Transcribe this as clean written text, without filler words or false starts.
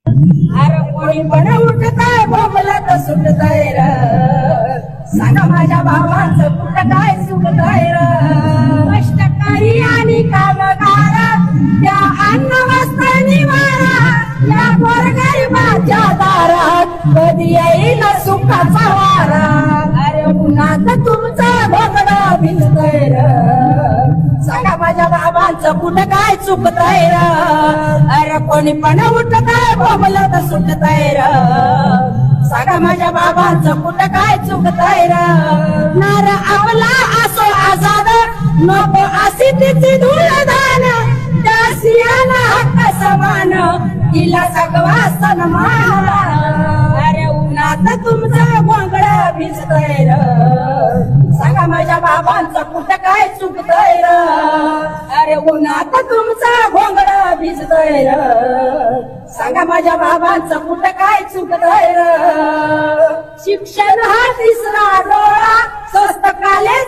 अरे कोणी पण उठताय बोंबलत सुटताय र सांगा माझ्या बाबांचं कुठं काय सुटताय र कष्टकरी आणि कामगार त्या अन्न वस्त्र निवारा या गोरगरिबाच्या दारात कधी येईल सुखाचा वारा अरे उन्हात तुमचा भोगडा भिजतय र सांगा माझ्या बाबांचं कुठं काय चुकतय र अरे कोणी पण उठताय बोंबलत सुटतय र सांगा माझ्या बाबांचं कुठं काय चुकतय र नार आपला असो आजाद नको अशी तिची धुळदान त्या स्त्रियाला हक्क समान तिला सगळा सन्मान अरे उन्हात तुमचा गोंगडा भिजतय र सांगा माझ्या बाबांचं कुठं काय चुकतय र अरे उन्हात तुमचा गोंगडा भिजतय र सांगा माझ्या बाबांचं कुठं काय चुकतय र शिक्षण हा तिसरा डोळा स्वस्त कॉलेज